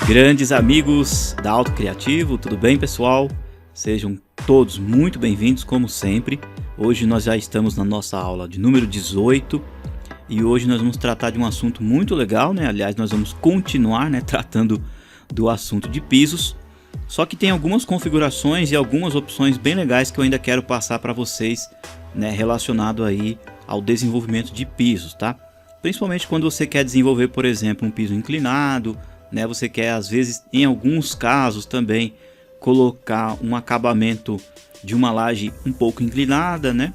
Grandes amigos da Auto Criativo, tudo bem, pessoal? Sejam todos muito bem-vindos, como sempre. Hoje nós já estamos na nossa aula de número 18 e hoje nós vamos tratar de um assunto muito legal, né? Aliás, nós vamos continuar, né, tratando do assunto de pisos. Só que tem algumas configurações e algumas opções bem legais que eu ainda quero passar para vocês, né, relacionado aí ao desenvolvimento de pisos, tá? Principalmente quando você quer desenvolver, por exemplo, um piso inclinado, né? Você quer, às vezes, em alguns casos também, colocar um acabamento de uma laje um pouco inclinada, né?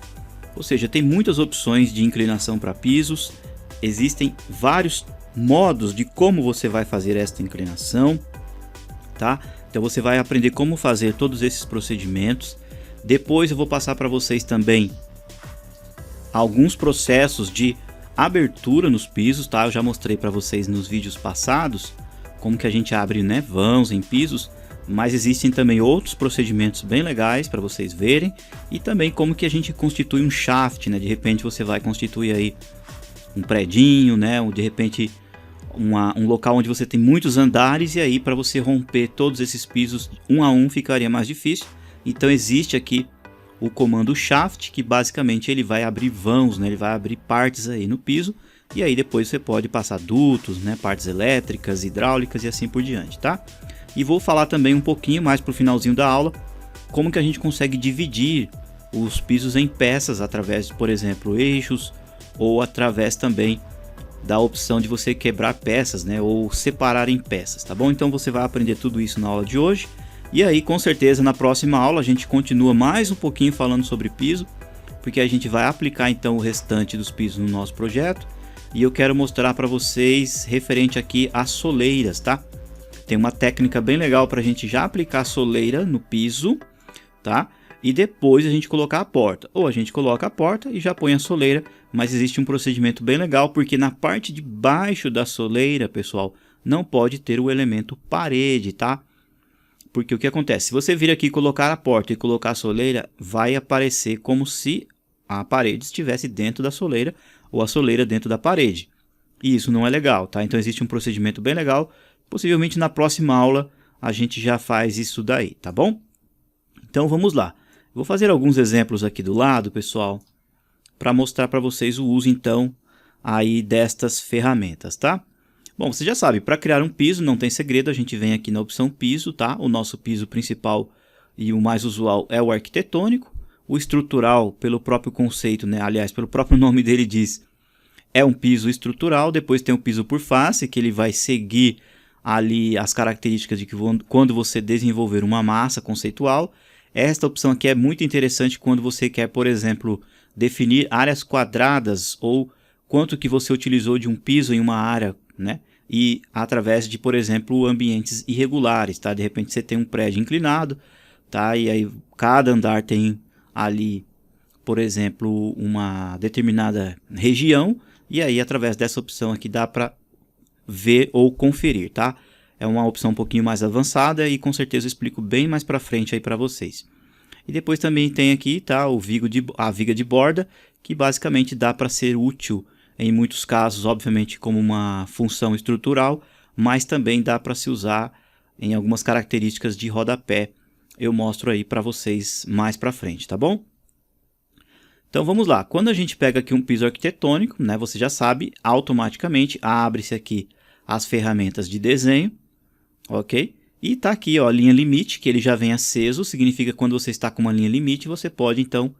Ou seja, tem muitas opções de inclinação para pisos. Existem vários modos de como você vai fazer esta inclinação, tá? Então você vai aprender como fazer todos esses procedimentos. Depois eu vou passar para vocês também alguns processos de abertura nos pisos, tá? Eu já mostrei para vocês nos vídeos passados como que a gente abre, né, vãos em pisos, mas existem também outros procedimentos bem legais para vocês verem, e também como que a gente constitui um shaft, né? De repente você vai constituir aí um predinho, né, ou de repente um local onde você tem muitos andares, e aí para você romper todos esses pisos um a um ficaria mais difícil. Então existe aqui o comando shaft, que basicamente ele vai abrir vãos, né? Ele vai abrir partes aí no piso, e aí depois você pode passar dutos, né? Partes elétricas, hidráulicas e assim por diante, tá? E vou falar também um pouquinho mais para o finalzinho da aula como que a gente consegue dividir os pisos em peças através de, por exemplo, eixos, ou através também da opção de você quebrar peças, né? Ou separar em peças, tá bom? Então você vai aprender tudo isso na aula de hoje. E aí, com certeza, na próxima aula a gente continua mais um pouquinho falando sobre piso, porque a gente vai aplicar então o restante dos pisos no nosso projeto. E eu quero mostrar para vocês referente aqui às soleiras, tá? Tem uma técnica bem legal para a gente já aplicar a soleira no piso, tá? E depois a gente colocar a porta. Ou a gente coloca a porta e já põe a soleira, mas existe um procedimento bem legal, porque na parte de baixo da soleira, pessoal, não pode ter o elemento parede, tá? Porque o que acontece? Se você vir aqui colocar a porta e colocar a soleira, vai aparecer como se a parede estivesse dentro da soleira ou a soleira dentro da parede. E isso não é legal, tá? Então existe um procedimento bem legal. Possivelmente na próxima aula a gente já faz isso daí, tá bom? Então vamos lá. Vou fazer alguns exemplos aqui do lado, pessoal, para mostrar para vocês o uso então aí destas ferramentas, tá? Bom, você já sabe, para criar um piso não tem segredo, a gente vem aqui na opção piso, tá? O nosso piso principal e o mais usual é o arquitetônico. O estrutural, pelo próprio conceito, né? Aliás, pelo próprio nome dele diz, é um piso estrutural. Depois tem o piso por face, que ele vai seguir ali as características de que quando você desenvolver uma massa conceitual. Esta opção aqui é muito interessante quando você quer, por exemplo, definir áreas quadradas ou quanto que você utilizou de um piso em uma área, né? E através de, por exemplo, ambientes irregulares, tá? De repente você tem um prédio inclinado, tá? E aí cada andar tem ali, por exemplo, uma determinada região, e aí através dessa opção aqui dá para ver ou conferir, tá? É uma opção um pouquinho mais avançada e com certeza eu explico bem mais para frente aí para vocês. E depois também tem aqui, tá, a viga de borda, que basicamente dá para ser útil em muitos casos, obviamente, como uma função estrutural, mas também dá para se usar em algumas características de rodapé. Eu mostro aí para vocês mais para frente, tá bom? Então vamos lá. Quando a gente pega aqui um piso arquitetônico, né, você já sabe, automaticamente abre-se aqui as ferramentas de desenho, ok? E tá aqui, ó, a linha limite, que ele já vem aceso, significa que quando você está com uma linha limite, você pode então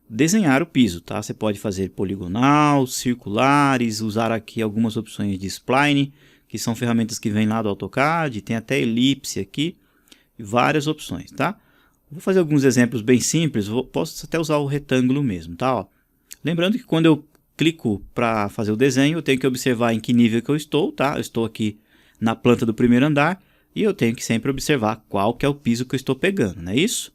desenhar o piso, tá? Você pode fazer poligonal, circulares, usar aqui algumas opções de spline, que são ferramentas que vêm lá do AutoCAD, tem até elipse aqui, várias opções, tá? Vou fazer alguns exemplos bem simples, posso até usar o retângulo mesmo, tá? Ó, lembrando que quando eu clico para fazer o desenho, eu tenho que observar em que nível que eu estou, tá? Eu estou aqui na planta do primeiro andar e eu tenho que sempre observar qual que é o piso que eu estou pegando, não é isso?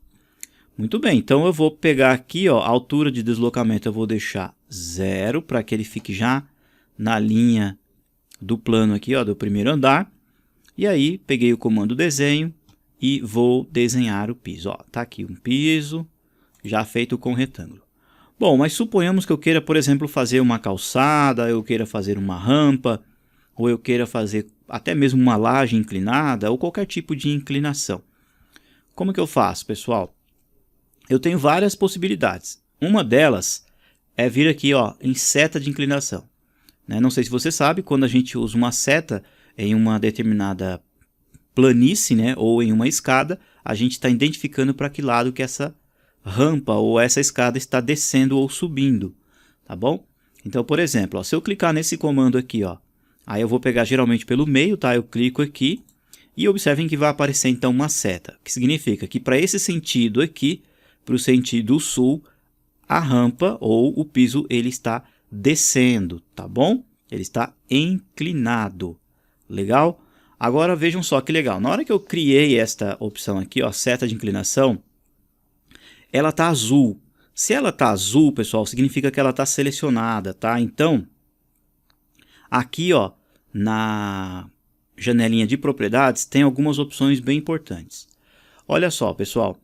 Muito bem, então eu vou pegar aqui, ó, a altura de deslocamento eu vou deixar 0 para que ele fique já na linha do plano aqui, ó, do primeiro andar. E aí peguei o comando desenho e vou desenhar o piso. Ó, tá aqui um piso já feito com retângulo. Bom, mas suponhamos que eu queira, por exemplo, fazer uma calçada, eu queira fazer uma rampa, ou eu queira fazer até mesmo uma laje inclinada, ou qualquer tipo de inclinação. Como que eu faço, pessoal? Eu tenho várias possibilidades. Uma delas é vir aqui, ó, em seta de inclinação. Não sei se você sabe, quando a gente usa uma seta em uma determinada planície, né, ou em uma escada, a gente está identificando para que lado que essa rampa ou essa escada está descendo ou subindo, tá bom? Então, por exemplo, ó, se eu clicar nesse comando aqui, ó, aí eu vou pegar geralmente pelo meio, tá? Eu clico aqui e observem que vai aparecer então uma seta, que significa que para esse sentido aqui, para o sentido sul, a rampa ou o piso ele está descendo, tá bom? Ele está inclinado. Legal? Agora vejam só que legal. Na hora que eu criei esta opção aqui, ó, seta de inclinação, ela tá azul. Se ela tá azul, pessoal, significa que ela tá selecionada, tá? Então, aqui, ó, na janelinha de propriedades, tem algumas opções bem importantes. Olha só, pessoal,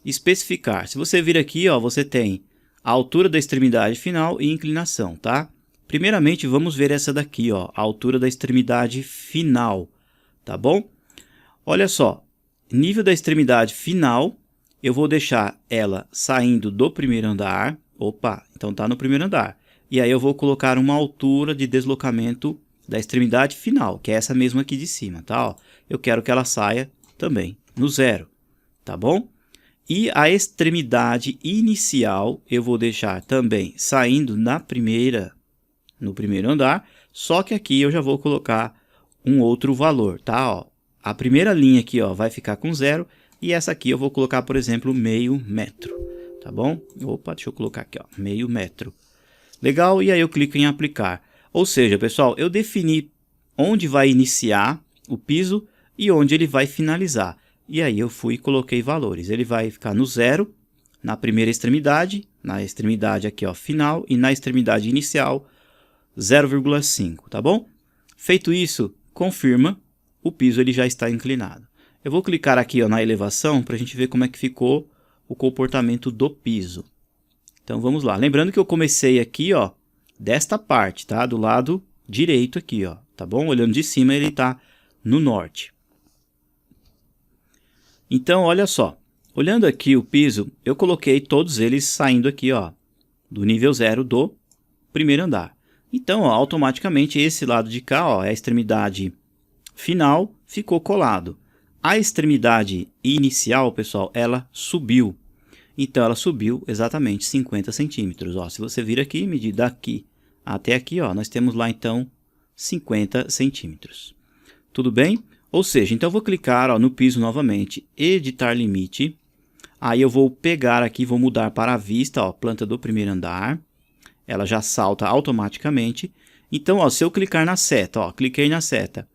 especificar. Se você vir aqui, ó, você tem a altura da extremidade final e inclinação, tá? Primeiramente, vamos ver essa daqui, ó, a altura da extremidade final, tá bom? Olha só, nível da extremidade final, eu vou deixar ela saindo do primeiro andar. Opa, então tá no primeiro andar. E aí eu vou colocar uma altura de deslocamento da extremidade final, que é essa mesma aqui de cima, tá? Ó, eu quero que ela saia também no 0, tá bom? E a extremidade inicial eu vou deixar também saindo no primeiro andar, só que aqui eu já vou colocar um outro valor, tá? Ó, a primeira linha aqui, ó, vai ficar com 0 e essa aqui eu vou colocar, por exemplo, meio metro, tá bom? Opa, deixa eu colocar aqui, ó, meio metro. Legal, e aí eu clico em aplicar. Ou seja, pessoal, eu defini onde vai iniciar o piso e onde ele vai finalizar. E aí eu fui e coloquei valores. Ele vai ficar no 0, na primeira extremidade, na extremidade aqui, ó, final, e na extremidade inicial, 0,5, tá bom? Feito isso, confirma, o piso ele já está inclinado. Eu vou clicar aqui, ó, na elevação para a gente ver como é que ficou o comportamento do piso. Então vamos lá. Lembrando que eu comecei aqui, ó, desta parte, tá? Do lado direito aqui, ó, tá bom? Olhando de cima ele está no norte. Então, olha só, olhando aqui o piso, eu coloquei todos eles saindo aqui, ó, do nível 0 do primeiro andar. Então, ó, automaticamente esse lado de cá, ó, a extremidade final ficou colado. A extremidade inicial, pessoal, ela subiu. Então, ela subiu exatamente 50 centímetros. Ó, se você vir aqui, medir daqui até aqui, ó, nós temos lá, então, 50 centímetros. Tudo bem? Ou seja, então eu vou clicar, ó, no piso novamente, editar limite. Aí eu vou pegar aqui, vou mudar para a vista, ó, planta do primeiro andar. Ela já salta automaticamente. Então, ó, se eu clicar na seta, ó, cliquei na seta.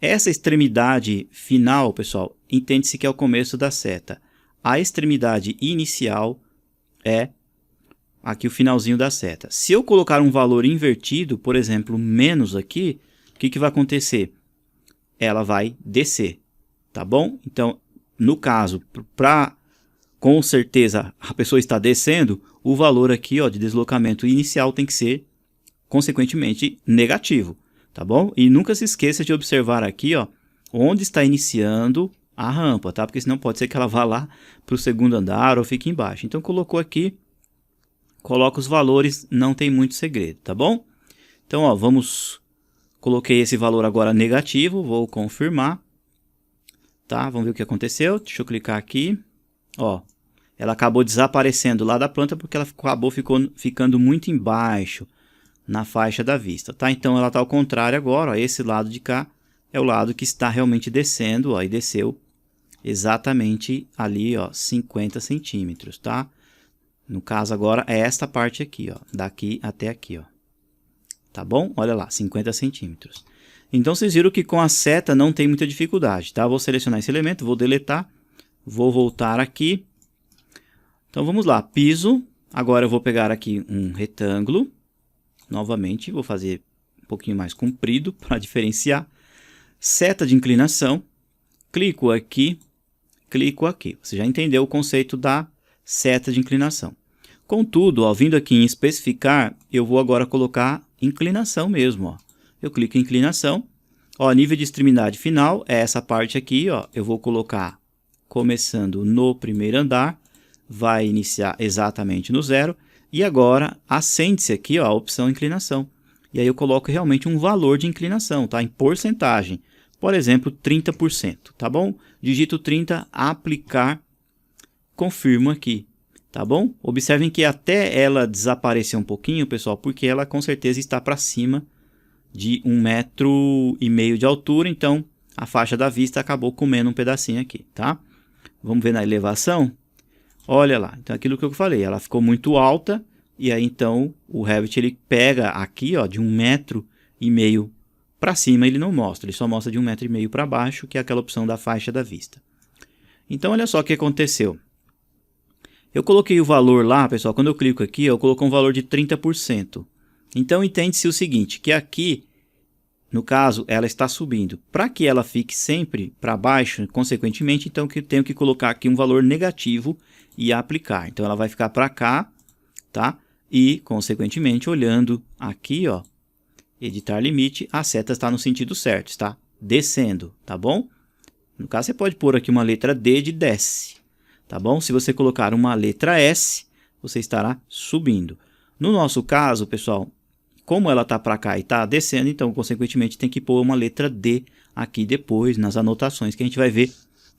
Essa extremidade final, pessoal, entende-se que é o começo da seta. A extremidade inicial é aqui o finalzinho da seta. Se eu colocar um valor invertido, por exemplo, menos aqui, o que vai acontecer? Ela vai descer, tá bom? Então, no caso, para com certeza a pessoa está descendo, o valor aqui, ó, de deslocamento inicial tem que ser, consequentemente, negativo, tá bom? E nunca se esqueça de observar aqui, ó, onde está iniciando a rampa, tá? Porque senão pode ser que ela vá lá para o segundo andar ou fique embaixo. Então, colocou aqui, coloca os valores, não tem muito segredo, tá bom? Então, ó, coloquei esse valor agora negativo, vou confirmar, tá? Vamos ver o que aconteceu. Deixa eu clicar aqui, ó, ela acabou desaparecendo lá da planta porque ela acabou ficando muito embaixo na faixa da vista, tá? Então ela está ao contrário agora, ó, esse lado de cá é o lado que está realmente descendo, ó, e desceu exatamente ali, ó, 50 centímetros, tá? No caso agora é esta parte aqui, ó, daqui até aqui, ó. Tá bom? Olha lá, 50 centímetros. Então, vocês viram que com a seta não tem muita dificuldade, tá? Vou selecionar esse elemento, vou deletar, vou voltar aqui. Então, vamos lá, piso. Agora eu vou pegar aqui um retângulo. Novamente, vou fazer um pouquinho mais comprido para diferenciar. Seta de inclinação. Clico aqui, clico aqui. Você já entendeu o conceito da seta de inclinação. Contudo, ó, vindo aqui em especificar, eu vou agora colocar inclinação mesmo, ó. eu clico em inclinação. Ó, nível de extremidade final é essa parte aqui, ó. Eu vou colocar começando no primeiro andar, vai iniciar exatamente no 0. E agora acende-se aqui, ó, a opção inclinação. E aí eu coloco realmente um valor de inclinação, tá? Em porcentagem. Por exemplo, 30%, tá bom? Digito 30, aplicar, confirmo aqui, tá bom? Observem que até ela desaparecer um pouquinho, pessoal, porque ela com certeza está para cima de 1,5 m de altura, então a faixa da vista acabou comendo um pedacinho aqui, tá? Vamos ver na elevação? Olha lá, então aquilo que eu falei, ela ficou muito alta, e aí então o Revit ele pega aqui, ó, de 1,5 m para cima ele não mostra, ele só mostra de 1,5 m para baixo, que é aquela opção da faixa da vista. Então olha só o que aconteceu. Eu coloquei o valor lá, pessoal, quando eu clico aqui, eu coloquei um valor de 30%. Então entende-se o seguinte, que aqui, no caso, ela está subindo. Para que ela fique sempre para baixo, consequentemente, então eu tenho que colocar aqui um valor negativo e aplicar. Então ela vai ficar para cá, tá? E, consequentemente, olhando aqui, ó, editar limite, a seta está no sentido certo, está descendo, tá bom? No caso, você pode pôr aqui uma letra D de desce, tá bom? Se você colocar uma letra S, você estará subindo. No nosso caso, pessoal, como ela está para cá e está descendo, então, consequentemente, tem que pôr uma letra D aqui depois, nas anotações, que a gente vai ver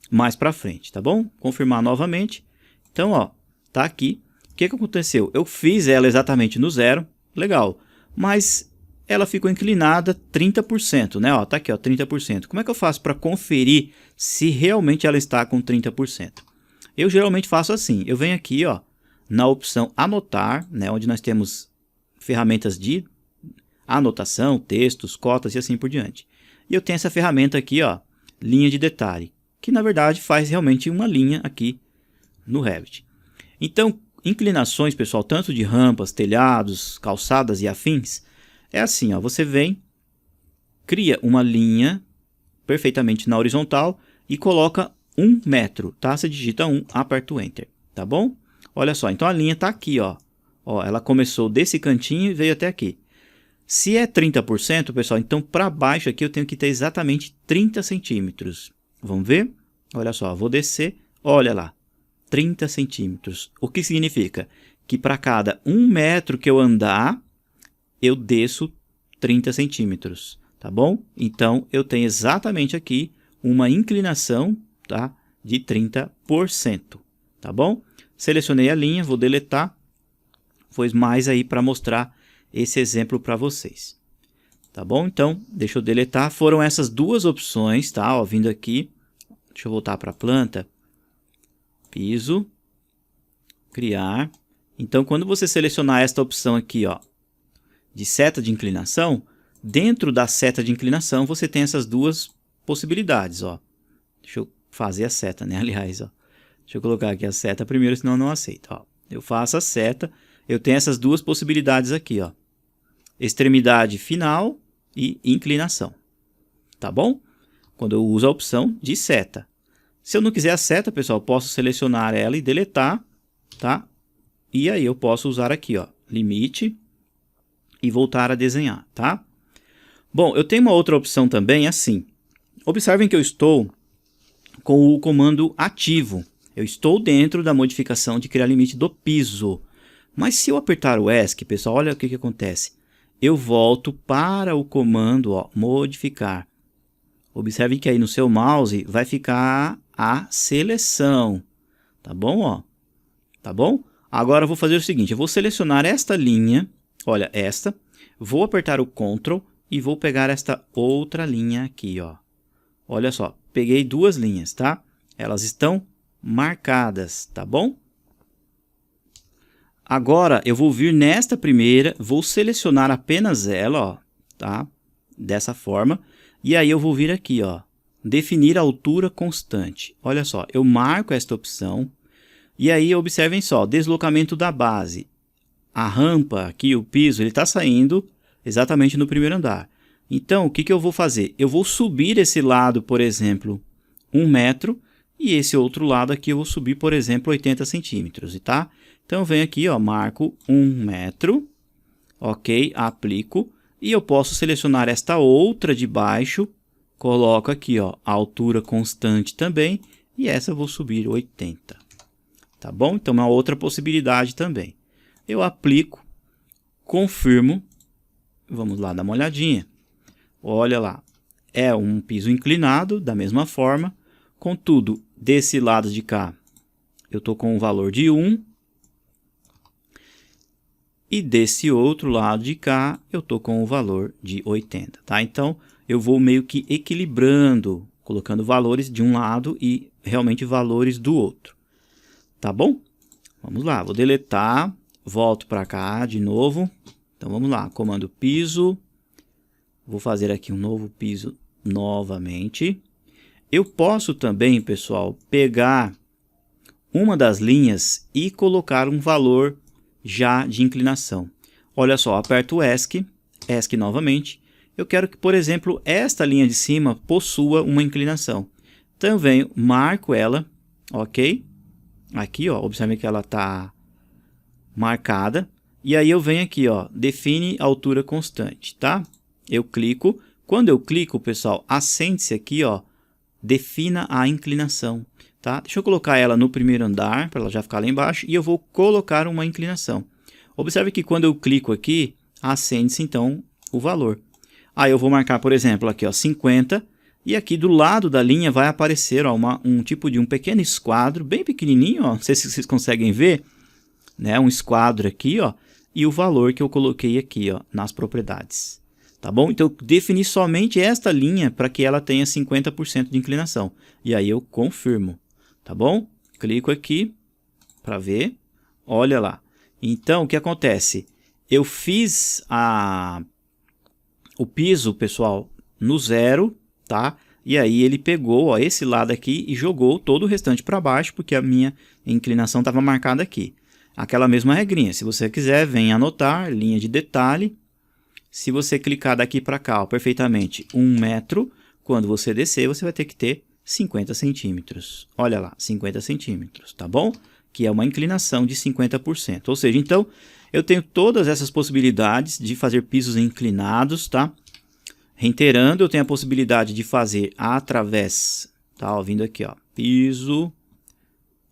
mais para frente, tá bom? Confirmar novamente. Então, ó, tá aqui. O que aconteceu? Eu fiz ela exatamente no 0, legal, mas ela ficou inclinada 30%, né? Ó, tá aqui, ó, 30%. Como é que eu faço para conferir se realmente ela está com 30%? Eu geralmente faço assim, eu venho aqui, ó, na opção anotar, né, onde nós temos ferramentas de anotação, textos, cotas e assim por diante. E eu tenho essa ferramenta aqui, ó, linha de detalhe, que na verdade faz realmente uma linha aqui no Revit. Então, inclinações, pessoal, tanto de rampas, telhados, calçadas e afins, é assim, ó, você vem, cria uma linha perfeitamente na horizontal e coloca 1 metro, tá? Você digita 1, aperta o Enter, tá bom? Olha só, então a linha está aqui, ó. Ó, ela começou desse cantinho e veio até aqui. Se é 30%, pessoal, então para baixo aqui eu tenho que ter exatamente 30 centímetros. Vamos ver? Olha só, vou descer, olha lá, 30 centímetros. O que significa? Que para cada 1 metro que eu andar, eu desço 30 centímetros, tá bom? Então, eu tenho exatamente aqui uma inclinação, tá, de 30%, tá bom? Selecionei a linha, vou deletar, foi mais aí para mostrar esse exemplo para vocês, tá bom? Então, deixa eu deletar, foram essas duas opções, tá? Ó, vindo aqui, deixa eu voltar para a planta, piso, criar. Então, quando você selecionar esta opção aqui, ó, de seta de inclinação, dentro da seta de inclinação você tem essas duas possibilidades, ó. Deixa eu fazer a seta, né? Aliás, ó. Deixa eu colocar aqui a seta primeiro, senão não aceita, ó. Eu faço a seta, eu tenho essas duas possibilidades aqui, ó. Extremidade final e inclinação, tá bom? Quando eu uso a opção de seta. Se eu não quiser a seta, pessoal, eu posso selecionar ela e deletar, tá? E aí eu posso usar aqui, ó, limite e voltar a desenhar, tá? Bom, eu tenho uma outra opção também, assim. Observem que eu estou com o comando ativo. Eu estou dentro da modificação de criar limite do piso. Mas se eu apertar o ESC, pessoal, olha o que acontece. Eu volto para o comando, ó, modificar. Observem que aí no seu mouse vai ficar a seleção, tá bom, ó? Tá bom? Agora eu vou fazer o seguinte, eu vou selecionar esta linha, olha, esta, vou apertar o Ctrl e vou pegar esta outra linha aqui, ó. Olha só, peguei duas linhas, tá? Elas estão marcadas, tá bom? Agora eu vou vir nesta primeira, vou selecionar apenas ela, ó, tá? Dessa forma. E aí eu vou vir aqui, ó, definir altura constante. Olha só, eu marco esta opção. E aí observem só, deslocamento da base. A rampa aqui, o piso, ele está saindo exatamente no primeiro andar. Então, o que eu vou fazer? Eu vou subir esse lado, por exemplo, 1 metro. E esse outro lado aqui eu vou subir, por exemplo, 80 centímetros, tá? Então, eu venho aqui, ó, marco 1 metro. Ok, aplico. E eu posso selecionar esta outra de baixo, coloco aqui, ó, a altura constante também, e essa eu vou subir 80. Tá bom? Então, uma outra possibilidade também. Eu aplico, confirmo, vamos lá dar uma olhadinha. Olha lá, é um piso inclinado, da mesma forma, contudo, desse lado de cá, eu estou com um valor de 1, e desse outro lado de cá, eu estou com o valor de 80, tá? Então, eu vou meio que equilibrando, colocando valores de um lado e realmente valores do outro. Tá bom? Vamos lá, vou deletar, volto para cá de novo. Então, vamos lá, comando piso. Vou fazer aqui um novo piso novamente. Eu posso também, pessoal, pegar uma das linhas e colocar um valor já de inclinação. Olha só, aperto o ESC novamente. Eu quero que, por exemplo, esta linha de cima possua uma inclinação. Também marco ela, ok? Aqui, ó, observe que ela está marcada. E aí eu venho aqui, ó, define altura constante, tá? Eu clico. Quando eu clico, pessoal, assente-se aqui, ó, defina a inclinação. Tá? Deixa eu colocar ela no primeiro andar, para ela já ficar lá embaixo, e eu vou colocar uma inclinação. Observe que quando eu clico aqui, acende-se então o valor. Aí eu vou marcar, por exemplo, aqui ó, 50, e aqui do lado da linha vai aparecer ó, um tipo de um pequeno esquadro, bem pequenininho, ó, não sei se vocês conseguem ver, né, um esquadro aqui, ó, e o valor que eu coloquei aqui ó, nas propriedades. Tá bom? Então, eu defini somente esta linha para que ela tenha 50% de inclinação. E aí eu confirmo. Tá bom? Clico aqui para ver. Olha lá. Então, o que acontece? Eu fiz o piso, pessoal, no 0, tá? E aí ele pegou ó, esse lado aqui e jogou todo o restante para baixo, porque a minha inclinação estava marcada aqui. Aquela mesma regrinha. Se você quiser, vem anotar, linha de detalhe. Se você clicar daqui para cá, ó, perfeitamente 1 metro, quando você descer, você vai ter que ter 50 centímetros. Olha lá, 50 centímetros, tá bom? Que é uma inclinação de 50%. Ou seja, então, eu tenho todas essas possibilidades de fazer pisos inclinados, tá? Reiterando, eu tenho a possibilidade de fazer através, tá? Ó, vindo aqui, ó, piso,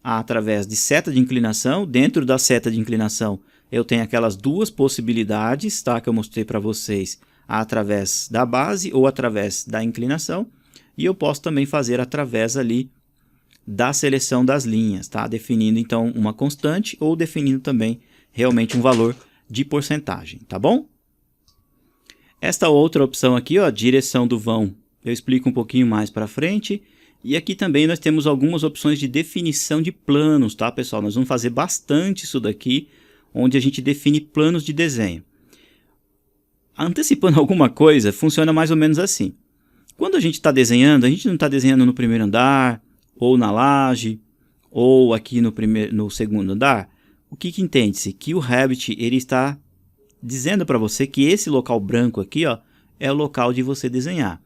através de seta de inclinação. Dentro da seta de inclinação, eu tenho aquelas duas possibilidades, tá? Que eu mostrei para vocês, através da base ou através da inclinação. E eu posso também fazer através ali da seleção das linhas, tá? Definindo então uma constante ou definindo também realmente um valor de porcentagem, tá bom? Esta outra opção aqui, ó, direção do vão, eu explico um pouquinho mais para frente. E aqui também nós temos algumas opções de definição de planos, tá, pessoal? Nós vamos fazer bastante isso daqui, onde a gente define planos de desenho. Antecipando alguma coisa, funciona mais ou menos assim. Quando a gente está desenhando, a gente não está desenhando no primeiro andar, ou na laje, ou aqui no segundo andar. O que entende-se? Que o Revit ele está dizendo para você que esse local branco aqui ó, é o local de você desenhar.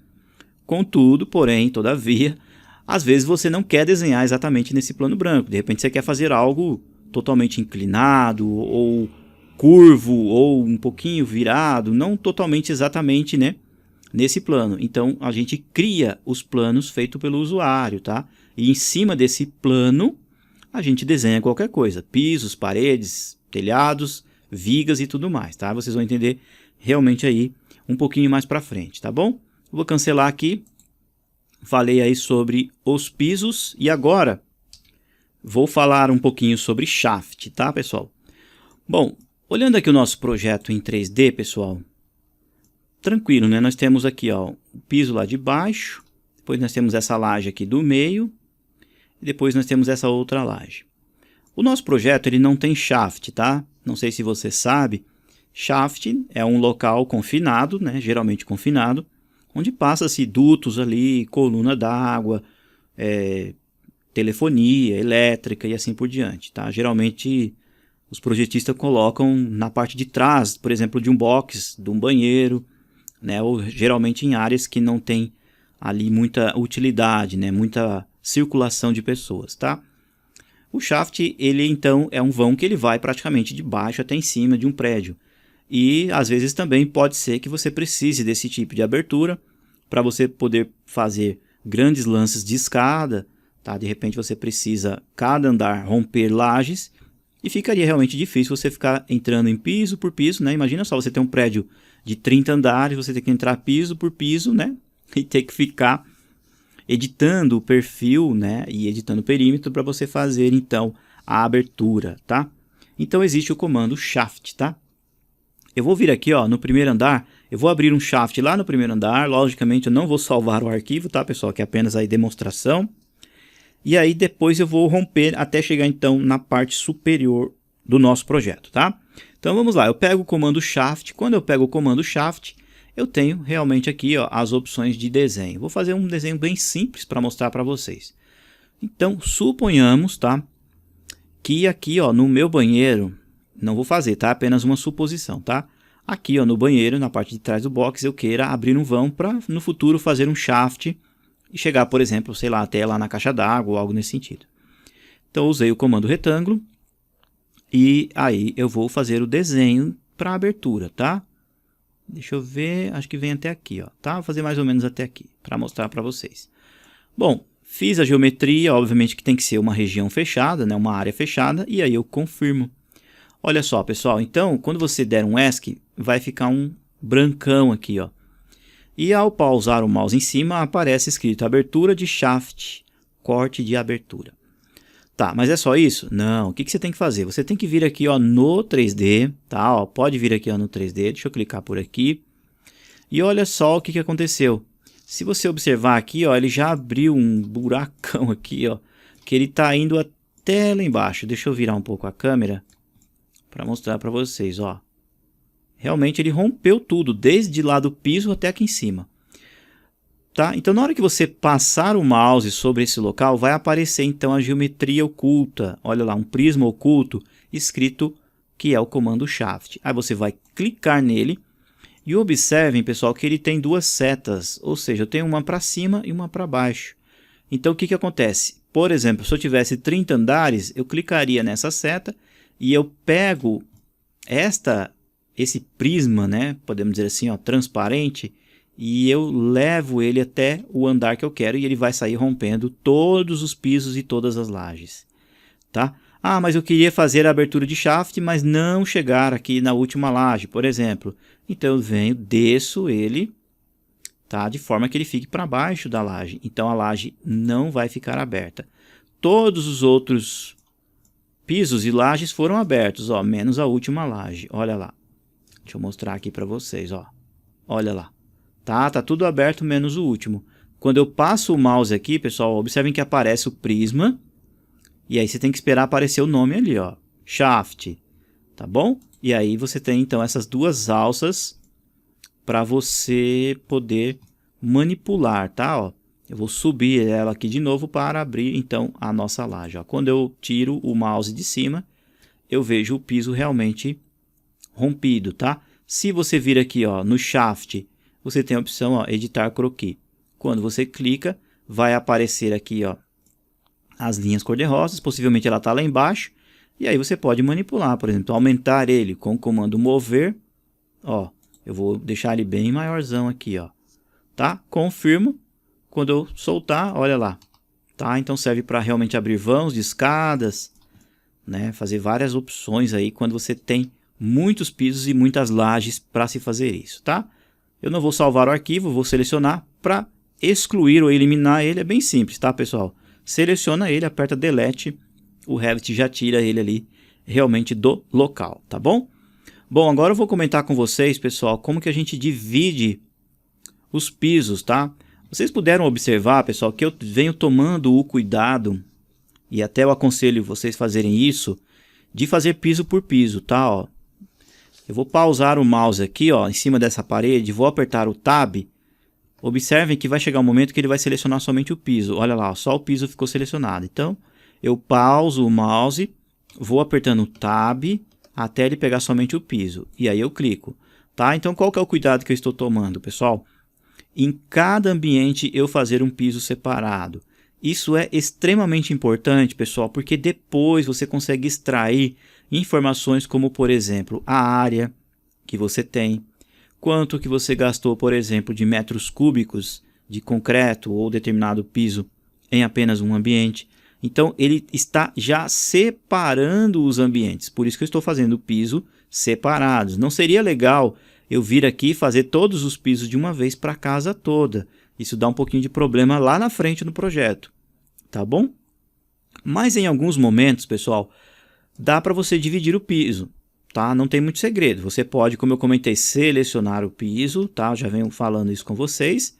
Contudo, porém, todavia, às vezes você não quer desenhar exatamente nesse plano branco. De repente você quer fazer algo totalmente inclinado, ou curvo, ou um pouquinho virado, não totalmente exatamente, né? Nesse plano. Então, a gente cria os planos feitos pelo usuário, tá? E em cima desse plano, a gente desenha qualquer coisa. Pisos, paredes, telhados, vigas e tudo mais, tá? Vocês vão entender realmente aí um pouquinho mais para frente, tá bom? Vou cancelar aqui. Falei aí sobre os pisos e agora vou falar um pouquinho sobre shaft, tá, pessoal? Bom, olhando aqui o nosso projeto em 3D, pessoal, tranquilo, né? Nós temos aqui ó, o piso lá de baixo, depois nós temos essa laje aqui do meio, e depois nós temos essa outra laje. O nosso projeto ele não tem shaft, tá? Não sei se você sabe, shaft é um local confinado, né? Geralmente confinado, onde passa-se dutos ali, coluna d'água, telefonia, elétrica e assim por diante, tá? Geralmente os projetistas colocam na parte de trás, por exemplo, de um box, de um banheiro, né? Ou geralmente em áreas que não tem ali muita utilidade, né? Muita circulação de pessoas, tá? O shaft, ele então é um vão que ele vai praticamente de baixo até em cima de um prédio. E às vezes também pode ser que você precise desse tipo de abertura para você poder fazer grandes lances de escada, tá? De repente você precisa, cada andar, romper lajes e ficaria realmente difícil você ficar entrando em piso por piso, né? Imagina só, você tem um prédio de 30 andares, você tem que entrar piso por piso, né? E ter que ficar editando o perfil, né? E editando o perímetro para você fazer então a abertura, tá? Então existe o comando shaft, tá? Eu vou vir aqui, ó, no primeiro andar, eu vou abrir um shaft lá no primeiro andar, logicamente eu não vou salvar o arquivo, tá, pessoal, que é apenas aí demonstração. E aí depois eu vou romper até chegar então na parte superior do nosso projeto, tá? Então vamos lá, eu pego o comando shaft, quando eu pego o comando shaft, eu tenho realmente aqui, ó, as opções de desenho. Vou fazer um desenho bem simples para mostrar para vocês. Então suponhamos, tá, que aqui, ó, no meu banheiro, não vou fazer, tá? Apenas uma suposição, tá? Aqui, ó, no banheiro, na parte de trás do box, eu queira abrir um vão para no futuro fazer um shaft e chegar, por exemplo, sei lá, até lá na caixa d'água ou algo nesse sentido. Então eu usei o comando retângulo e aí eu vou fazer o desenho para abertura, tá? Deixa eu ver, acho que vem até aqui, ó, tá? Vou fazer mais ou menos até aqui para mostrar para vocês. Bom, fiz a geometria, obviamente que tem que ser uma região fechada, né? Uma área fechada, e aí eu confirmo. Olha só, pessoal, então, quando você der um ESC, vai ficar um brancão aqui, ó. E ao pausar o mouse em cima, aparece escrito abertura de shaft, corte de abertura. Tá, mas é só isso? Não, o que você tem que fazer? Você tem que vir aqui, ó, no 3D, tá? Ó, pode vir aqui, ó, no 3D, deixa eu clicar por aqui. E olha só o que aconteceu. Se você observar aqui, ó, ele já abriu um buracão aqui, ó, que ele tá indo até lá embaixo. Deixa eu virar um pouco a câmera para mostrar para vocês, ó. Realmente ele rompeu tudo, desde lá do piso até aqui em cima. Tá? Então na hora que você passar o mouse sobre esse local, vai aparecer então a geometria oculta. Olha lá, um prisma oculto escrito que é o comando shaft. Aí você vai clicar nele e observem, pessoal, que ele tem duas setas, ou seja, eu tenho uma para cima e uma para baixo. Então o que acontece? Por exemplo, se eu tivesse 30 andares, eu clicaria nessa seta e eu pego esse prisma, né, podemos dizer assim, ó, transparente, e eu levo ele até o andar que eu quero e ele vai sair rompendo todos os pisos e todas as lajes, tá? Ah, mas eu queria fazer a abertura de shaft, mas não chegar aqui na última laje, por exemplo. Então eu venho, desço ele, tá, de forma que ele fique para baixo da laje. Então a laje não vai ficar aberta. Todos os outros pisos e lajes foram abertos, ó, menos a última laje. Olha lá. Deixa eu mostrar aqui para vocês, ó. Olha lá. Tá tudo aberto menos o último. Quando eu passo o mouse aqui, pessoal, observem que aparece o prisma. E aí você tem que esperar aparecer o nome ali, ó. Shaft. Tá bom? E aí você tem então essas duas alças para você poder manipular, tá? Ó. Eu vou subir ela aqui de novo para abrir então a nossa laje. Ó. Quando eu tiro o mouse de cima, eu vejo o piso realmente rompido, tá? Se você vir aqui, ó, no shaft, você tem a opção, ó, editar croquis. Quando você clica, vai aparecer aqui, ó, as linhas cor-de-rosas, possivelmente ela está lá embaixo, e aí você pode manipular, por exemplo, aumentar ele com o comando mover, ó, eu vou deixar ele bem maiorzão aqui, ó, tá? Confirmo, quando eu soltar, olha lá, tá? Então serve para realmente abrir vãos de escadas, né? Fazer várias opções aí quando você tem muitos pisos e muitas lajes para se fazer isso, tá? Eu não vou salvar o arquivo, vou selecionar para excluir ou eliminar ele, é bem simples, tá, pessoal? Seleciona ele, aperta Delete, o Revit já tira ele ali realmente do local, tá bom? Bom, agora eu vou comentar com vocês, pessoal, como que a gente divide os pisos, tá? Vocês puderam observar, pessoal, que eu venho tomando o cuidado, e até eu aconselho vocês fazerem isso, de fazer piso por piso, tá? Ó, eu vou pausar o mouse aqui, ó, em cima dessa parede, vou apertar o Tab. Observem que vai chegar um momento que ele vai selecionar somente o piso. Olha lá, ó, só o piso ficou selecionado. Então, eu pauso o mouse, vou apertando o Tab até ele pegar somente o piso. E aí eu clico, tá? Então, qual que é o cuidado que eu estou tomando, pessoal? Em cada ambiente eu fazer um piso separado. Isso é extremamente importante, pessoal, porque depois você consegue extrair informações como, por exemplo, a área que você tem, quanto que você gastou, por exemplo, de metros cúbicos de concreto ou determinado piso em apenas um ambiente. Então, ele está já separando os ambientes. Por isso que eu estou fazendo o piso separados. Não seria legal eu vir aqui e fazer todos os pisos de uma vez para a casa toda. Isso dá um pouquinho de problema lá na frente no projeto. Tá bom? Mas em alguns momentos, pessoal, dá para você dividir o piso. Tá? Não tem muito segredo. Você pode, como eu comentei, selecionar o piso. Tá? Eu já venho falando isso com vocês.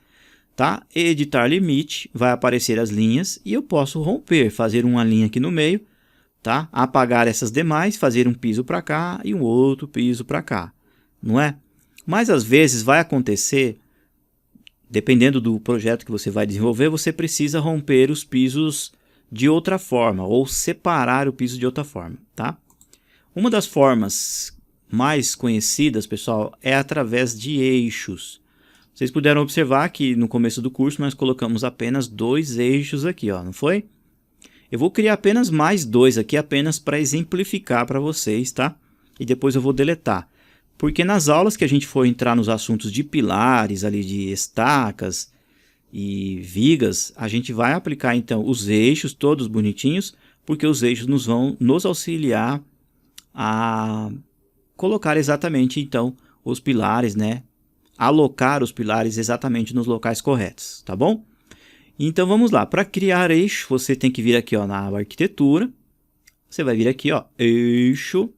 Tá? Editar limite, vai aparecer as linhas e eu posso romper, fazer uma linha aqui no meio, tá? Apagar essas demais, fazer um piso para cá e um outro piso para cá, não é? Mas às vezes vai acontecer, dependendo do projeto que você vai desenvolver, você precisa romper os pisos de outra forma ou separar o piso de outra forma, tá? Uma das formas mais conhecidas, pessoal, é através de eixos. Vocês puderam observar que no começo do curso nós colocamos apenas 2 eixos aqui, ó, não foi? Eu vou criar apenas mais 2 aqui, apenas para exemplificar para vocês, tá? E depois eu vou deletar. Porque nas aulas que a gente for entrar nos assuntos de pilares, ali de estacas e vigas, a gente vai aplicar então os eixos todos bonitinhos, porque os eixos vão nos auxiliar a colocar exatamente então os pilares, né? Alocar os pilares exatamente nos locais corretos, tá bom? Então vamos lá, para criar eixo, você tem que vir aqui ó, na aba arquitetura, você vai vir aqui ó, eixo,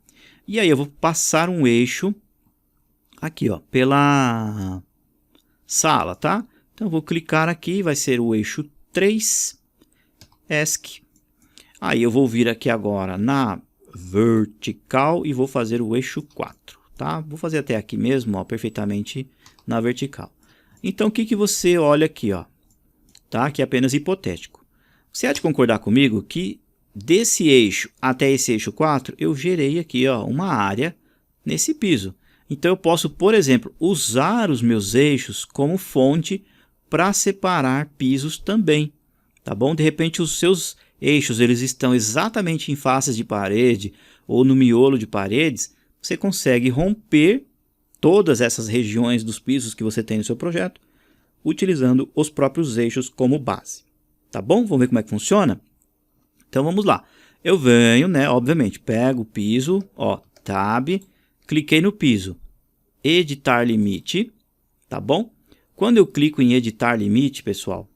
e aí eu vou passar um eixo aqui ó, pela sala, tá? Então eu vou clicar aqui, vai ser o eixo 3, ESC, aí eu vou vir aqui agora na vertical e vou fazer o eixo 4, tá? Vou fazer até aqui mesmo, ó, perfeitamente na vertical. Então, o que você olha aqui, ó, tá? Que é apenas hipotético. Você há de concordar comigo que desse eixo até esse eixo 4, eu gerei aqui, ó, uma área nesse piso. Então, eu posso, por exemplo, usar os meus eixos como fonte para separar pisos também, tá bom? De repente, os seus eixos eles estão exatamente em faces de parede ou no miolo de paredes, você consegue romper todas essas regiões dos pisos que você tem no seu projeto, utilizando os próprios eixos como base. Tá bom? Vamos ver como é que funciona? Então vamos lá. Eu venho, né? Obviamente, pego o piso, ó, Tab, cliquei no piso, editar limite, tá bom? Quando eu clico em editar limite, pessoal,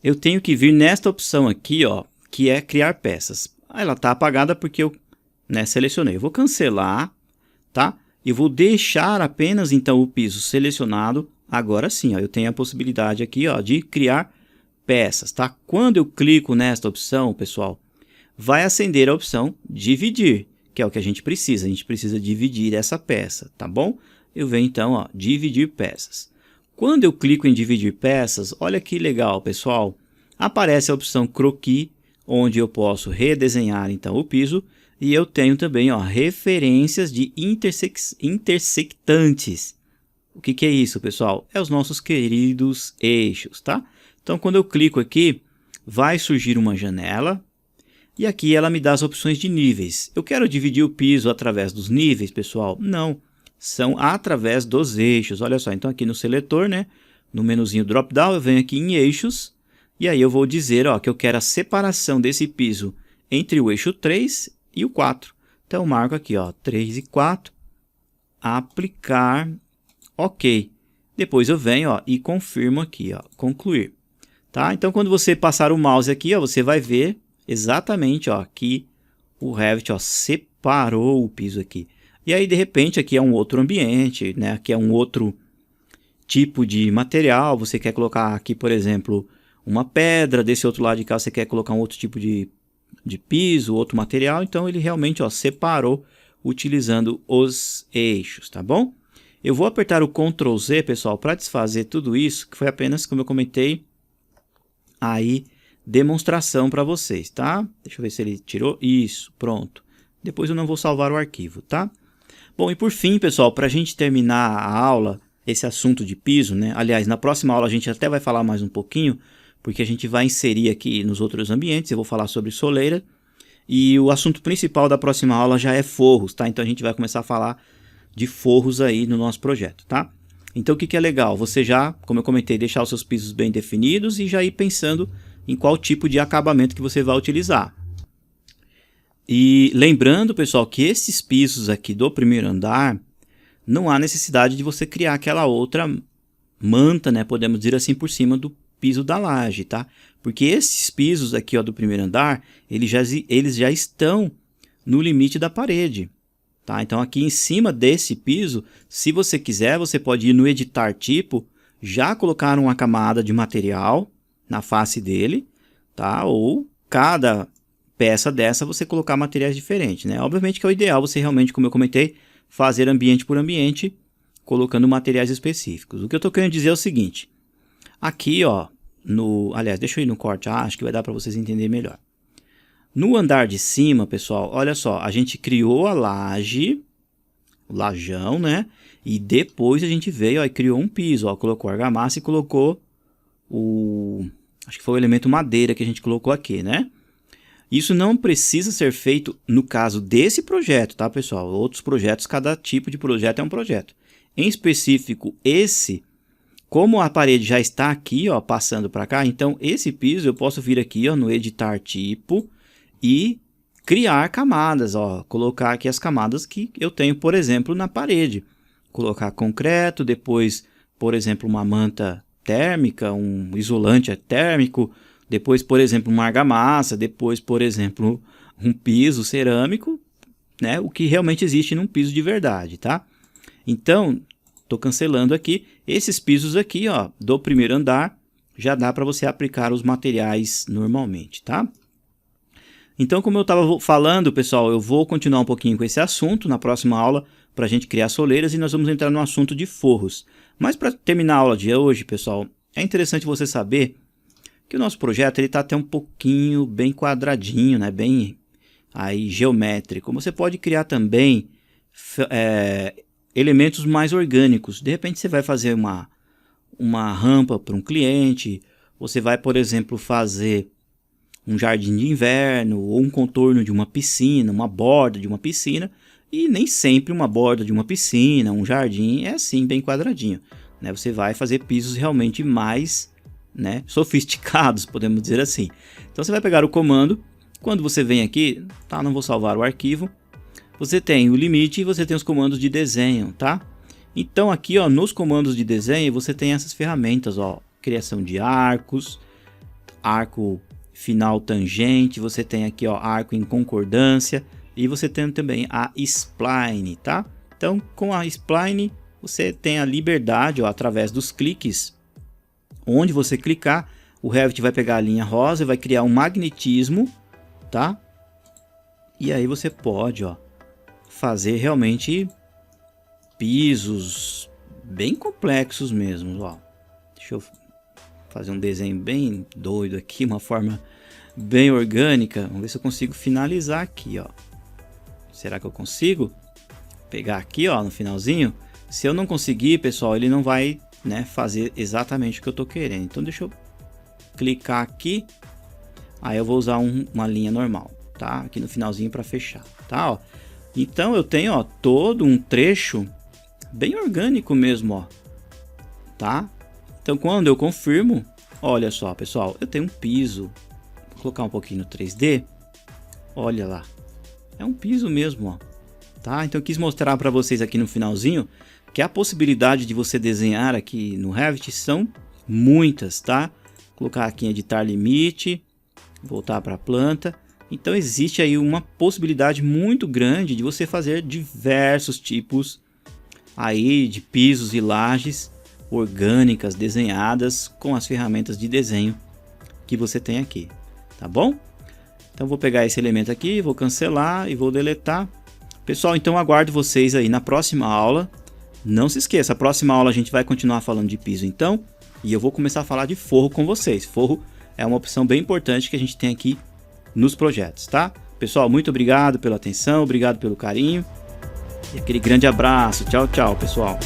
eu tenho que vir nesta opção aqui, ó, que é criar peças. Ela está apagada porque eu, né, selecionei. Eu vou cancelar, tá? E vou deixar apenas então o piso selecionado. Agora sim, ó, eu tenho a possibilidade aqui ó, de criar peças, tá? Quando eu clico nesta opção, pessoal, vai acender a opção dividir, que é o que a gente precisa. A gente precisa dividir essa peça, tá bom? Eu venho então, ó, dividir peças. Quando eu clico em dividir peças, olha que legal, pessoal. Aparece a opção croquis, onde eu posso redesenhar então o piso. E eu tenho também ó, referências de intersectantes. O que é isso, pessoal? É os nossos queridos eixos, tá? Então, quando eu clico aqui, vai surgir uma janela. E aqui ela me dá as opções de níveis. Eu quero dividir o piso através dos níveis, pessoal? Não, são através dos eixos. Olha só, então aqui no seletor, né? No menuzinho drop-down, eu venho aqui em eixos. E aí eu vou dizer ó, que eu quero a separação desse piso entre o eixo 3 e o 4. Então, eu marco aqui, ó, 3 e 4, aplicar, ok. Depois eu venho ó, e confirmo aqui, ó, concluir. Tá? Então, quando você passar o mouse aqui, ó, você vai ver exatamente ó, que o Revit ó, separou o piso aqui. E aí, de repente, aqui é um outro ambiente, né? Aqui é um outro tipo de material. Você quer colocar aqui, por exemplo, uma pedra. Desse outro lado de cá, você quer colocar um outro tipo de piso, outro material, então ele realmente ó, separou utilizando os eixos, tá bom? Eu vou apertar o Ctrl Z, pessoal, para desfazer tudo isso, que foi apenas, como eu comentei, aí, demonstração para vocês, tá? Deixa eu ver se ele tirou. Isso, pronto. Depois eu não vou salvar o arquivo, tá? Bom, e por fim, pessoal, para a gente terminar a aula, esse assunto de piso, né? Aliás, na próxima aula a gente até vai falar mais um pouquinho, porque a gente vai inserir aqui nos outros ambientes, eu vou falar sobre soleira. E o assunto principal da próxima aula já é forros, tá? Então a gente vai começar a falar de forros aí no nosso projeto, tá? Então o que é legal? Você já, como eu comentei, deixar os seus pisos bem definidos e já ir pensando em qual tipo de acabamento que você vai utilizar. E lembrando, pessoal, que esses pisos aqui do primeiro andar, não há necessidade de você criar aquela outra manta, né, podemos dizer assim, por cima do piso da laje, tá? Porque esses pisos aqui, ó, do primeiro andar, eles já estão no limite da parede, tá? Então aqui em cima desse piso, se você quiser, você pode ir no editar tipo, já colocar uma camada de material na face dele, tá? Ou cada peça dessa você colocar materiais diferentes, né? Obviamente que é o ideal você realmente, como eu comentei, fazer ambiente por ambiente, colocando materiais específicos. O que eu tô querendo dizer é o seguinte, aqui, ó, aliás, deixa eu ir no corte, acho que vai dar para vocês entenderem melhor. No andar de cima, pessoal, olha só, a gente criou a laje, o lajão, né? E depois a gente veio, ó, e criou um piso, ó, colocou argamassa e colocou acho que foi o elemento madeira que a gente colocou aqui, né? Isso não precisa ser feito no caso desse projeto, tá, pessoal? Outros projetos, cada tipo de projeto é um projeto. Em específico, esse, como a parede já está aqui, ó, passando para cá, então esse piso eu posso vir aqui, ó, no editar tipo e criar camadas, ó, colocar aqui as camadas que eu tenho, por exemplo, na parede. Colocar concreto, depois, por exemplo, uma manta térmica, um isolante térmico, depois, por exemplo, uma argamassa, depois, por exemplo, um piso cerâmico, né? O que realmente existe num piso de verdade, tá? Então, estou cancelando aqui. Esses pisos aqui, ó, do primeiro andar, já dá para você aplicar os materiais normalmente, tá? Então, como eu estava falando, pessoal, eu vou continuar um pouquinho com esse assunto na próxima aula para a gente criar soleiras e nós vamos entrar no assunto de forros. Mas para terminar a aula de hoje, pessoal, é interessante você saber que o nosso projeto ele está até um pouquinho bem quadradinho, né? Bem aí geométrico. Você pode criar também elementos mais orgânicos. De repente você vai fazer uma rampa para um cliente, você vai, por exemplo, fazer um jardim de inverno ou um contorno de uma piscina, uma borda de uma piscina, e nem sempre uma borda de uma piscina, um jardim é assim bem quadradinho, né? Você vai fazer pisos realmente mais, né, sofisticados, podemos dizer assim. Então você vai pegar o comando, quando você vem aqui, tá, não vou salvar o arquivo, você tem o limite e você tem os comandos de desenho, tá? Então aqui, ó, nos comandos de desenho você tem essas ferramentas, ó, criação de arcos, arco final tangente, você tem aqui, ó, arco em concordância e você tem também a spline, tá? Então com a spline você tem a liberdade, ó, através dos cliques. Onde você clicar, o Revit vai pegar a linha rosa e vai criar um magnetismo, tá? E aí você pode, ó, fazer realmente pisos bem complexos mesmo, ó. Deixa eu fazer um desenho bem doido aqui, uma forma bem orgânica. Vamos ver se eu consigo finalizar aqui, ó. Será que eu consigo pegar aqui, ó, no finalzinho? Se eu não conseguir, pessoal, ele não vai, né, fazer exatamente o que eu tô querendo. Então deixa eu clicar aqui, aí eu vou usar uma linha normal, tá? Aqui no finalzinho para fechar, tá? Ó. Então eu tenho, ó, todo um trecho bem orgânico mesmo, ó, tá? Então quando eu confirmo, olha só, pessoal, eu tenho um piso. Vou colocar um pouquinho no 3D, olha lá, é um piso mesmo, ó, tá? Então eu quis mostrar para vocês aqui no finalzinho que a possibilidade de você desenhar aqui no Revit são muitas, tá? Colocar aqui em editar limite, voltar para a planta. Então existe aí uma possibilidade muito grande de você fazer diversos tipos aí de pisos e lajes orgânicas desenhadas com as ferramentas de desenho que você tem aqui, tá bom? Então vou pegar esse elemento aqui, vou cancelar e vou deletar. Pessoal, então aguardo vocês aí na próxima aula. Não se esqueça, a próxima aula a gente vai continuar falando de piso então, e eu vou começar a falar de forro com vocês. Forro é uma opção bem importante que a gente tem aqui nos projetos, tá? Pessoal, muito obrigado pela atenção, obrigado pelo carinho, e aquele grande abraço. Tchau, tchau, pessoal.